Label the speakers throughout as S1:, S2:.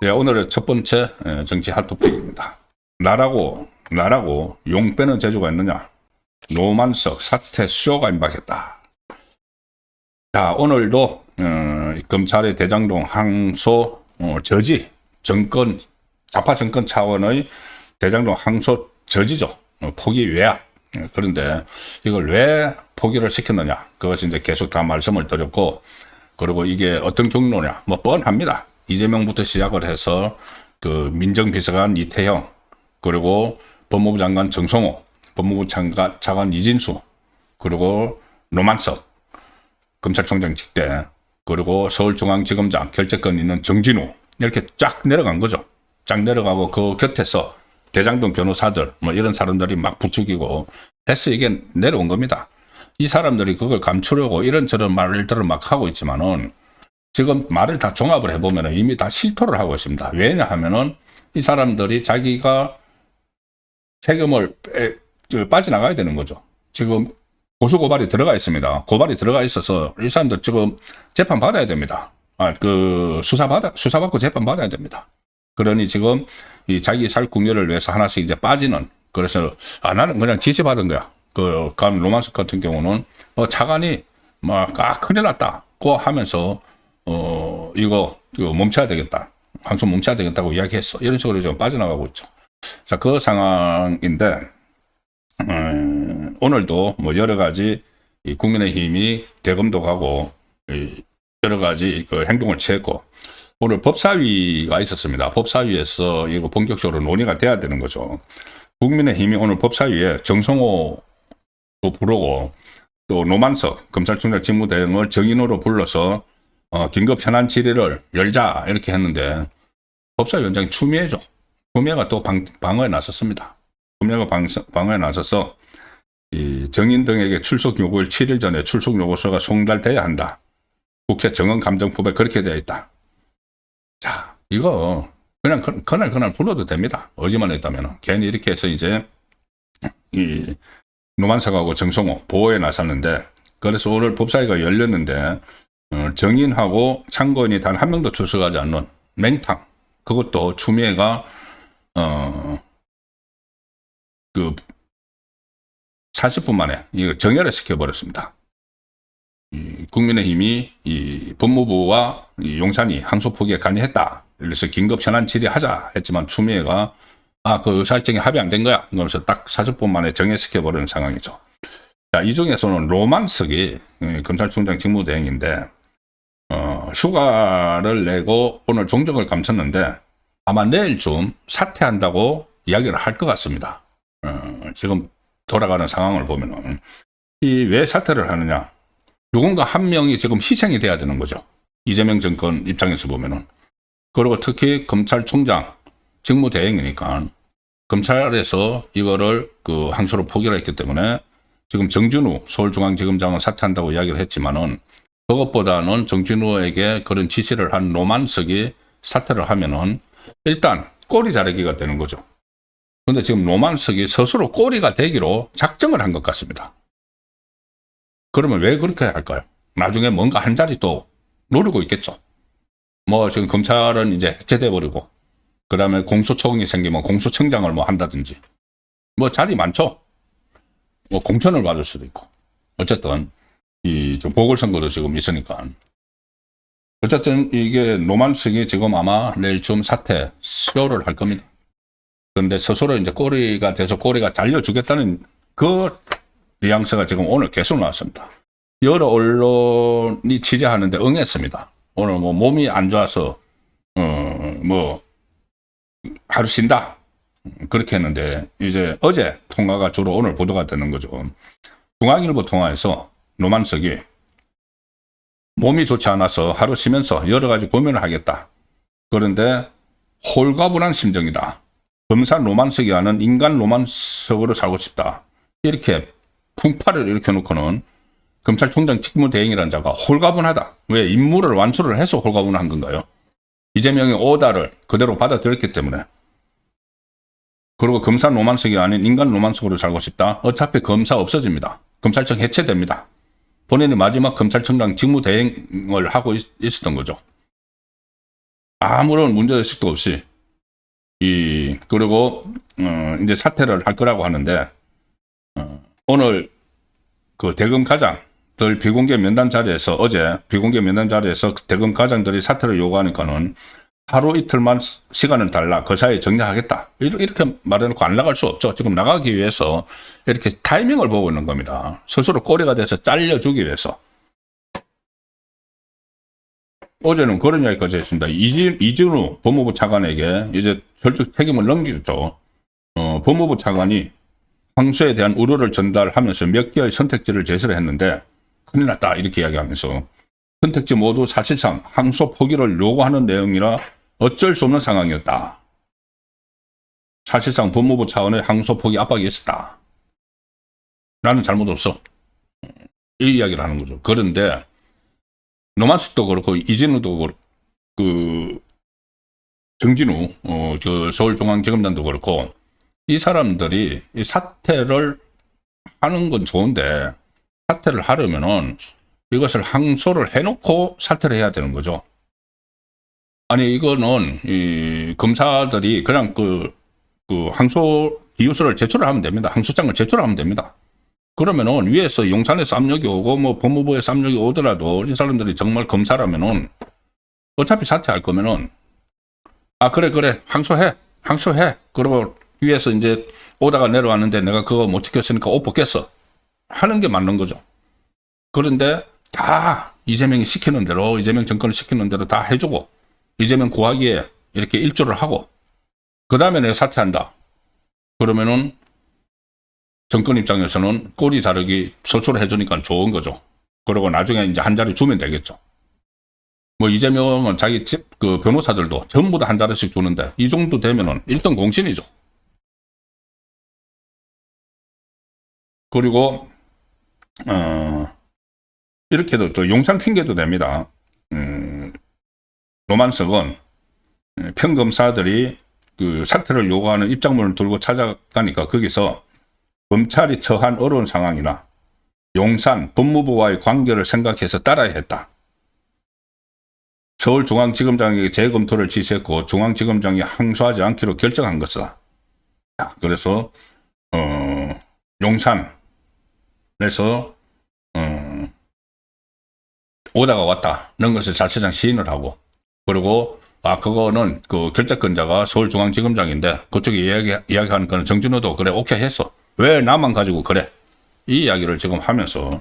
S1: 예, 오늘의 첫 번째 정치 핫토픽입니다. 나라고 용 빼는 재주가 있느냐? 노만석 사퇴 수요가 임박했다. 자, 오늘도 검찰의 대장동 항소 저지 정권 좌파 정권 차원의 대장동 항소 저지죠. 포기 외약. 그런데 이걸 왜 포기를 시켰느냐? 그것이 이제 계속 다 말씀을 드렸고, 그리고 이게 어떤 경로냐? 뭐 뻔합니다. 이재명부터 시작을 해서 그 민정비서관 이태영, 그리고 법무부 장관 정성호, 법무부 차관 이진수, 그리고 노만석, 검찰총장 직대, 그리고 서울중앙지검장 결재권 있는 정진우, 이렇게 쫙 내려간 거죠. 쫙 내려가고 그 곁에서 대장동 변호사들, 뭐 이런 사람들이 막 부추기고 해서 이게 내려온 겁니다. 이 사람들이 그걸 감추려고 이런저런 말들을 막 하고 있지만은 지금 말을 다 종합을 해보면 이미 다 실토를 하고 있습니다. 왜냐하면은 이 사람들이 자기가 세금을 빠져나가야 되는 거죠. 지금 고소고발이 들어가 있습니다. 고발이 들어가 있어서 이 사람들 지금 재판 받아야 됩니다. 수사받고 재판 받아야 됩니다. 그러니 지금 이 자기 살 국면을 위해서 하나씩 이제 빠지는, 그래서 나는 그냥 지시받은 거야. 그 로만석 같은 경우는 차관이 막 큰일 났다고 하면서 이거 멈춰야 되겠다. 항소 멈춰야 되겠다고 이야기했어. 이런 식으로 좀 빠져나가고 있죠. 자, 그 상황인데, 오늘도 뭐 여러 가지 국민의힘이 대검도 가고 여러 가지 그 행동을 취했고, 오늘 법사위가 있었습니다. 법사위에서 이거 본격적으로 논의가 돼야 되는 거죠. 국민의힘이 오늘 법사위에 정성호도 부르고 또 노만석 검찰총장 직무대행을 정인으로 불러서 긴급 현안 질의를 열자 이렇게 했는데 법사위원장이 추미애죠. 추미애가 또 방어에 나섰습니다. 추미애가 방어에 나서서 이 정인 등에게 출석 요구일 7일 전에 출석 요구서가 송달돼야 한다. 국회 정언감정법에 그렇게 되어 있다. 자, 이거 그냥 그날 불러도 됩니다. 의지만 했다면. 괜히 이렇게 해서 이제 이 노만석하고 정성호 보호에 나섰는데, 그래서 오늘 법사위가 열렸는데 정인하고 참고인이 단 한 명도 출석하지 않는 맹탕, 그것도 추미애가 그 40분 만에 이거 정혈을 시켜버렸습니다. 이 국민의힘이 이 법무부와 이 용산이 항소 포기에 관여했다. 그래서 긴급 현안 질의하자 했지만 추미애가 그 의사일정이 합의 안 된 거야. 그러면서 딱 40분 만에 정해시켜버리는 상황이죠. 자, 이 중에서는 로만석이 검찰총장 직무대행인데 휴가를 내고 오늘 종적을 감췄는데 아마 내일쯤 사퇴한다고 이야기를 할 것 같습니다. 지금 돌아가는 상황을 보면은 왜 사퇴를 하느냐? 누군가 한 명이 지금 희생이 돼야 되는 거죠. 이재명 정권 입장에서 보면은. 그리고 특히 검찰총장 직무대행이니까 검찰에서 이거를 그 항소로 포기를 했기 때문에 지금 정진우 서울중앙지검장은 사퇴한다고 이야기를 했지만은 그것보다는 정진우에게 그런 지시를 한 노만석이 사퇴를 하면은 일단 꼬리 자르기가 되는 거죠. 근데 지금 노만석이 스스로 꼬리가 되기로 작정을 한 것 같습니다. 그러면 왜 그렇게 할까요? 나중에 뭔가 한 자리 또 노리고 있겠죠. 뭐 지금 검찰은 이제 해체돼 버리고 그 다음에 공수처이 생기면 공수청장을 뭐 한다든지 뭐 자리 많죠. 뭐 공천을 받을 수도 있고 어쨌든 이 보궐선거도 지금 있으니까 어쨌든 이게 노만석이 지금 아마 내일쯤 사퇴 수요를 할 겁니다. 그런데 스스로 이제 꼬리가 돼서 꼬리가 잘려주겠다는 그 뉘앙스가 지금 오늘 계속 나왔습니다. 여러 언론이 취재하는데 응했습니다. 오늘 뭐 몸이 안 좋아서 뭐 하루 쉰다 그렇게 했는데 이제 어제 통화가 주로 오늘 보도가 되는 거죠. 중앙일보 통화에서 노만석이 몸이 좋지 않아서 하루 쉬면서 여러 가지 고민을 하겠다. 그런데 홀가분한 심정이다. 검사 노만석이 하는 인간 노만석으로 살고 싶다. 이렇게 풍파를 일으켜놓고는 검찰총장 직무대행이라는 자가 홀가분하다. 왜? 임무를 완수를 해서 홀가분한 건가요? 이재명의 오다를 그대로 받아들였기 때문에. 그리고 검사 노만석이 아닌 인간 노만석으로 살고 싶다. 어차피 검사 없어집니다. 검찰청 해체됩니다. 본인이 마지막 검찰청장 직무대행을 하고 있었던 거죠. 아무런 문제의식도 없이. 그리고, 이제 사퇴를 할 거라고 하는데, 오늘 그 대검 과장들 비공개 면담 자리에서, 어제 비공개 면담 자리에서 대검 과장들이 사퇴를 요구하니까는 하루 이틀만 시간을 달라. 그 사이에 정리하겠다. 이렇게 말해놓고 안 나갈 수 없죠. 지금 나가기 위해서 이렇게 타이밍을 보고 있는 겁니다. 스스로 꼬리가 돼서 잘려주기 위해서. 어제는 그런 이야기까지 했습니다. 이진우 법무부 차관에게 이제 절적 책임을 넘기죠. 법무부 차관이 항소에 대한 우려를 전달하면서 몇 개의 선택지를 제시를 했는데 큰일 났다 이렇게 이야기하면서 선택지 모두 사실상 항소 포기를 요구하는 내용이라 어쩔 수 없는 상황이었다. 사실상 법무부 차원의 항소 포기 압박이 있었다. 나는 잘못 없어. 이 이야기를 하는 거죠. 그런데 노만식도 그렇고 이진우도 그렇고 정진우 저 서울중앙지검장도 그렇고 이 사람들이 이 사퇴를 하는 건 좋은데 사퇴를 하려면은 이것을 항소를 해놓고 사퇴를 해야 되는 거죠. 아니 이거는 이 검사들이 그냥 그 항소 이유서를 제출을 하면 됩니다. 항소장을 제출하면 됩니다. 그러면은 위에서 용산에서 압력이 오고 뭐 법무부에서 압력이 오더라도 이 사람들이 정말 검사라면은 어차피 사퇴할 거면은 그래 항소해 그리고 위에서 이제 오다가 내려왔는데 내가 그거 못 지켰으니까 옷 벗겠어 하는 게 맞는 거죠. 그런데 다 이재명이 시키는 대로 이재명 정권을 시키는 대로 다 해주고 이재명 구하기에 이렇게 일조를 하고 그 다음에 내가 사퇴한다. 그러면은 정권 입장에서는 꼬리 자르기 스스로 해주니까 좋은 거죠. 그리고 나중에 이제 한 자리 주면 되겠죠. 뭐 이재명은 자기 집 그 변호사들도 전부 다 한 자리씩 주는데 이 정도 되면은 1등 공신이죠. 그리고 이렇게도 또 용산 핑계도 됩니다. 노만석은 평검사들이 그 사퇴를 요구하는 입장문을 들고 찾아가니까 거기서 검찰이 처한 어려운 상황이나 용산 법무부와의 관계를 생각해서 따라야 했다. 서울중앙지검장에게 재검토를 지시했고 중앙지검장이 항소하지 않기로 결정한 것이다. 그래서 용산에서 오다가 왔다는 것을 자체상 시인을 하고 그리고 그거는 그 결재권자가 서울중앙지검장인데 그쪽이 이야기하는 거는 정진우도 그래 오케이 했어. 왜 나만 가지고 그래? 이 이야기를 지금 하면서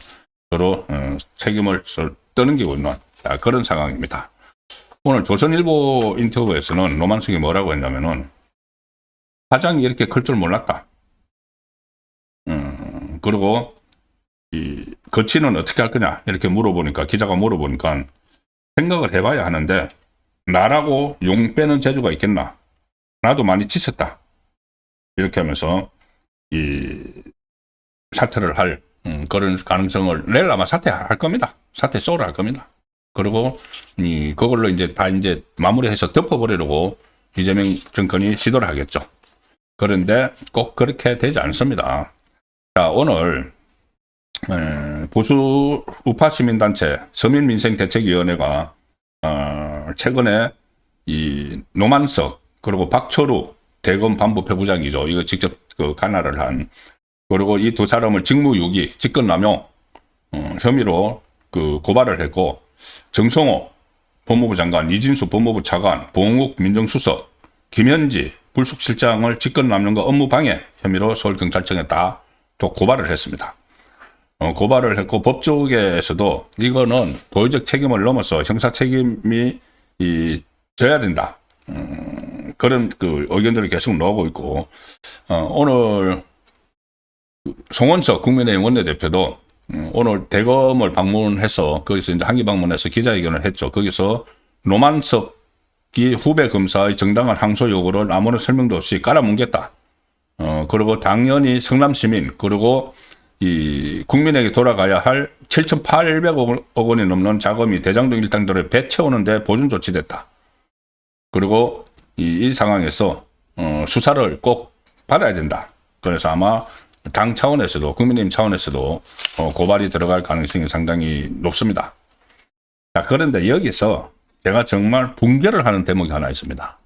S1: 서로 책임을 떠넘기고 있는 그런 상황입니다. 오늘 조선일보 인터뷰에서는 노만석이 뭐라고 했냐면은 화장이 이렇게 클 줄 몰랐다. 그리고 이 거치는 어떻게 할 거냐 이렇게 물어보니까 기자가 물어보니까 생각을 해봐야 하는데 나라고 용 빼는 재주가 있겠나? 나도 많이 지쳤다. 이렇게 하면서 이 사퇴를 할 그런 가능성을 내일 아마 사퇴할 겁니다. 사퇴 쏘를 할 겁니다. 그리고 그걸로 이제 다 이제 마무리해서 덮어버리려고 이재명 정권이 시도를 하겠죠. 그런데 꼭 그렇게 되지 않습니다. 자, 오늘 보수 우파 시민단체 서민민생대책위원회가 최근에 이 노만석 그리고 박철우 대검 반부패부장이죠. 이거 직접 그 관할을 한 그리고 이 두 사람을 직무유기, 직권남용 혐의로 그 고발을 했고 정성호 법무부 장관, 이진수 법무부 차관, 봉욱 민정수석, 김현지 불쑥실장을 직권남용과 업무방해 혐의로 서울경찰청에 다 또 고발을 했습니다. 고발을 했고 법조계에서도 이거는 도의적 책임을 넘어서 형사 책임이 져야 된다. 그런 그 의견들을 계속 나오고 있고 오늘 송원석 국민의힘 원내대표도 오늘 대검을 방문해서 거기서 이제 항의 방문해서 기자회견을 했죠. 거기서 노만석이 후배 검사의 정당한 항소 요구를 아무런 설명도 없이 깔아뭉갰다. 그리고 당연히 성남시민 그리고 이 국민에게 돌아가야 할 7,800억 원이 넘는 자금이 대장동 일당들을 배 채우는데 보존 조치됐다. 그리고 이 상황에서 수사를 꼭 받아야 된다. 그래서 아마 당 차원에서도 국민의힘 차원에서도 고발이 들어갈 가능성이 상당히 높습니다. 자, 그런데 여기서 제가 정말 붕괴를 하는 대목이 하나 있습니다.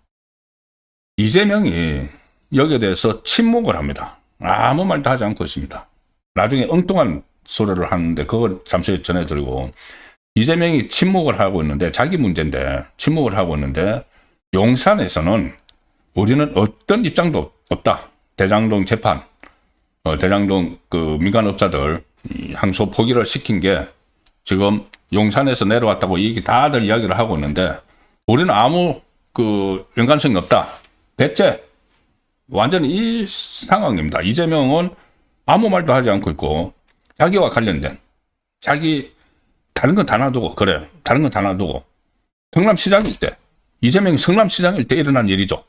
S1: 이재명이 여기에 대해서 침묵을 합니다. 아무 말도 하지 않고 있습니다. 나중에 엉뚱한 소리를 하는데 그걸 잠시 전해드리고, 이재명이 침묵을 하고 있는데, 자기 문제인데 침묵을 하고 있는데, 용산에서는 우리는 어떤 입장도 없다. 대장동 재판, 대장동 그 민간업자들 항소 포기를 시킨 게 지금 용산에서 내려왔다고 다들 이야기를 하고 있는데, 우리는 아무 그 연관성이 없다. 대체 완전히 이 상황입니다. 이재명은 아무 말도 하지 않고 있고, 자기와 관련된, 자기 다른 건 다 놔두고, 그래, 다른 건 다 놔두고, 성남시장일 때, 이재명이 성남시장일 때 일어난 일이죠.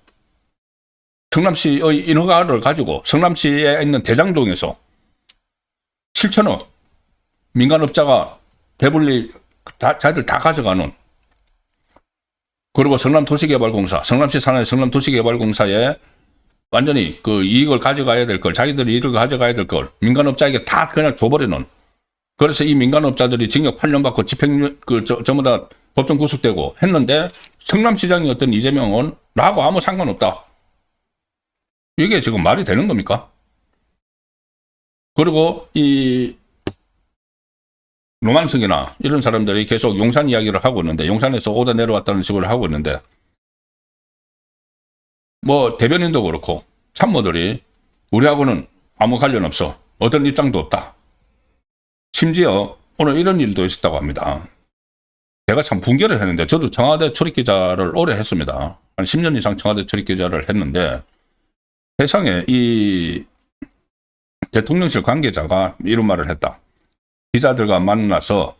S1: 성남시의 인허가를 가지고 성남시에 있는 대장동에서 7천억 민간업자가 배불리 자기들 다 가져가는, 그리고 성남도시개발공사, 성남시 산하의 성남도시개발공사에 완전히 그 이익을 가져가야 될 걸, 자기들이 이익을 가져가야 될 걸 민간업자에게 다 그냥 줘버리는. 그래서 이 민간업자들이 징역 8년 받고 집행유 전부 다 법정 구속되고 했는데, 성남시장이었던 이재명은 나하고 아무 상관없다. 이게 지금 말이 되는 겁니까? 그리고 이 노만석이나 이런 사람들이 계속 용산 이야기를 하고 있는데, 용산에서 오다 내려왔다는 식으로 하고 있는데, 뭐 대변인도 그렇고 참모들이 우리하고는 아무 관련 없어, 어떤 입장도 없다. 심지어 오늘 이런 일도 있었다고 합니다. 제가 참 붕괴를 했는데, 저도 청와대 출입기자를 오래 했습니다. 한 10년 이상 청와대 출입기자를 했는데, 세상에 이 대통령실 관계자가 이런 말을 했다. 기자들과 만나서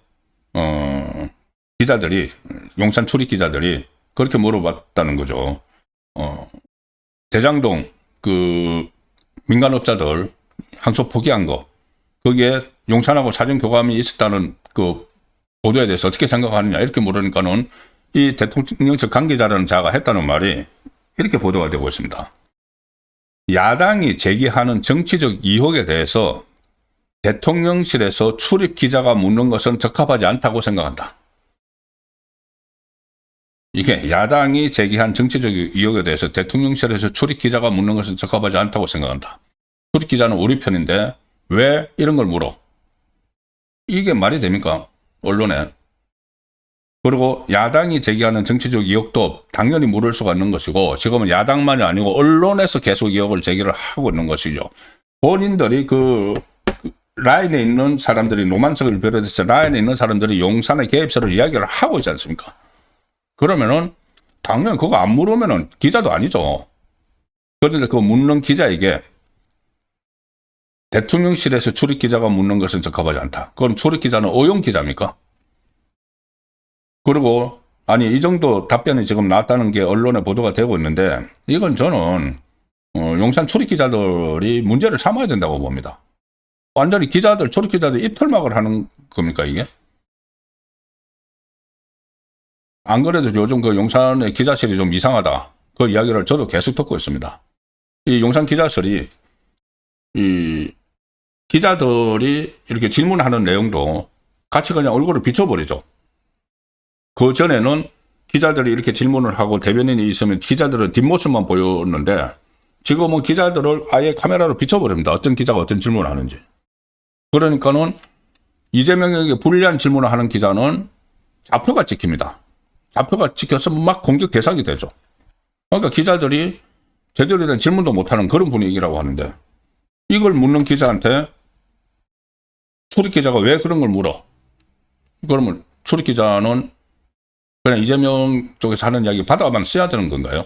S1: 기자들이, 용산 출입기자들이 그렇게 물어봤다는 거죠. 대장동 그 민간업자들 항소 포기한 거, 거기에 용산하고 사전 교감이 있었다는 그 보도에 대해서 어떻게 생각하느냐 이렇게 물으니까는, 이 대통령실 관계자라는 자가 했다는 말이 이렇게 보도가 되고 있습니다. 야당이 제기하는 정치적 의혹에 대해서 대통령실에서 출입 기자가 묻는 것은 적합하지 않다고 생각한다. 이게 야당이 제기한 정치적 의혹에 대해서 대통령실에서 출입 기자가 묻는 것은 적합하지 않다고 생각한다. 출입 기자는 우리 편인데 왜 이런 걸 물어? 이게 말이 됩니까? 언론에. 그리고 야당이 제기하는 정치적 의혹도 당연히 물을 수가 있는 것이고, 지금은 야당만이 아니고 언론에서 계속 의혹을 제기를 하고 있는 것이죠. 본인들이 그 라인에 있는 사람들이, 노만석을 비롯해서 라인에 있는 사람들이 용산의 개입설을 이야기를 하고 있지 않습니까? 그러면은 당연히 그거 안 물으면은 기자도 아니죠. 그런데 그 묻는 기자에게 대통령실에서 출입 기자가 묻는 것은 적합하지 않다. 그럼 출입 기자는 어용 기자입니까? 그리고 아니, 이 정도 답변이 지금 나왔다는 게 언론에 보도가 되고 있는데, 이건 저는 용산 출입 기자들이 문제를 삼아야 된다고 봅니다. 완전히 기자들, 출입 기자들 입털막을 하는 겁니까 이게? 안 그래도 요즘 그 용산의 기자실이 좀 이상하다, 그 이야기를 저도 계속 듣고 있습니다. 이 용산 기자실이, 이 기자들이 이렇게 질문하는 내용도 같이 그냥 얼굴을 비춰버리죠. 그 전에는 기자들이 이렇게 질문을 하고 대변인이 있으면 기자들은 뒷모습만 보였는데, 지금은 기자들을 아예 카메라로 비춰버립니다. 어떤 기자가 어떤 질문을 하는지. 그러니까는 이재명에게 불리한 질문을 하는 기자는 좌표가 찍힙니다. 좌표가 찍혀서 막 공격 대상이 되죠. 그러니까 기자들이 제대로 된 질문도 못하는 그런 분위기라고 하는데, 이걸 묻는 기자한테 출입기자가 왜 그런 걸 물어? 그러면 출입기자는 그냥 이재명 쪽에서 하는 이야기 받아만 써야 되는 건가요?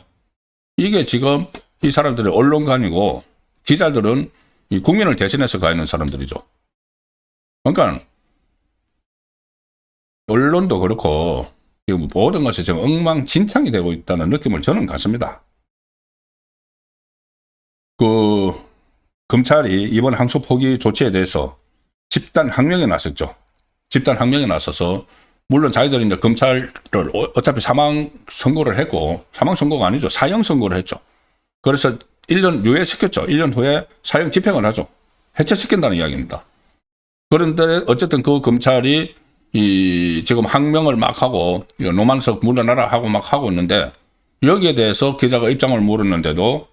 S1: 이게 지금 이 사람들이 언론관이고, 기자들은 이 국민을 대신해서 가 있는 사람들이죠. 그러니까 언론도 그렇고 지금 모든 것이 지금 엉망진창이 되고 있다는 느낌을 저는 갖습니다. 그 검찰이 이번 항소 포기 조치에 대해서 집단 항명에 나섰죠. 집단 항명에 나서서, 물론 자기들이 이제 검찰을 어차피 사망 선고를 했고, 사망 선고가 아니죠, 사형 선고를 했죠. 그래서 1년 유예시켰죠. 1년 후에 사형 집행을 하죠. 해체시킨다는 이야기입니다. 그런데 어쨌든 그 검찰이 지금 항명을 막 하고 노만석 물러나라 하고 막 하고 있는데 여기에 대해서 기자가 입장을 물었는데도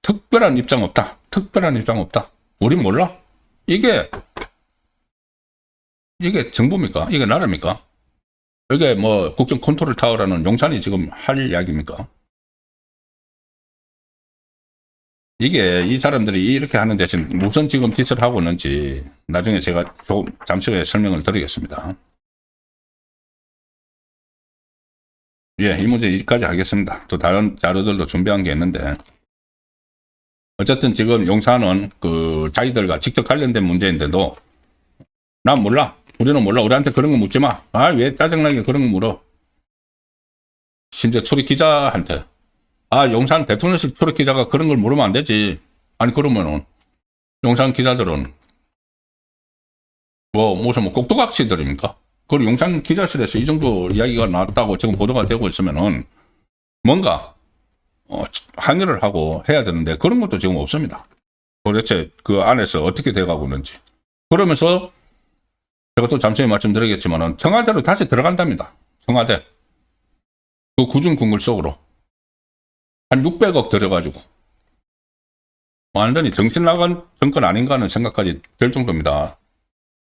S1: 특별한 입장 없다. 특별한 입장 없다. 우린 몰라. 이게 정부입니까? 이게 나라입니까? 이게 뭐 국정 컨트롤 타워라는 용산이 지금 할 이야기입니까? 이게 이 사람들이 이렇게 하는 대신 무슨 지금 짓을 하고 있는지 나중에 제가 조금 잠시 후에 설명을 드리겠습니다. 예, 이 문제 여기까지 하겠습니다. 또 다른 자료들도 준비한 게 있는데 어쨌든 지금 용산은 그 자기들과 직접 관련된 문제인데도 난 몰라. 우리는 몰라. 우리한테 그런 거 묻지 마. 아, 왜 짜증나게 그런 거 물어. 심지어 출입 기자한테 용산 대통령실 출입 기자가 그런 걸 물으면 안 되지. 아니 그러면은 용산 기자들은 무슨 꼭두각시들입니까? 그리고 용산 기자실에서 이 정도 이야기가 나왔다고 지금 보도가 되고 있으면은 뭔가 항의를 하고 해야 되는데 그런 것도 지금 없습니다. 도대체 그 안에서 어떻게 돼가고 있는지. 그러면서 제가 또 잠시 후에 말씀드리겠지만은 청와대로 다시 들어간답니다. 청와대. 그 구중궁궐 속으로. 한 600억 들여가지고. 완전히 정신 나간 정권 아닌가 하는 생각까지 들 정도입니다.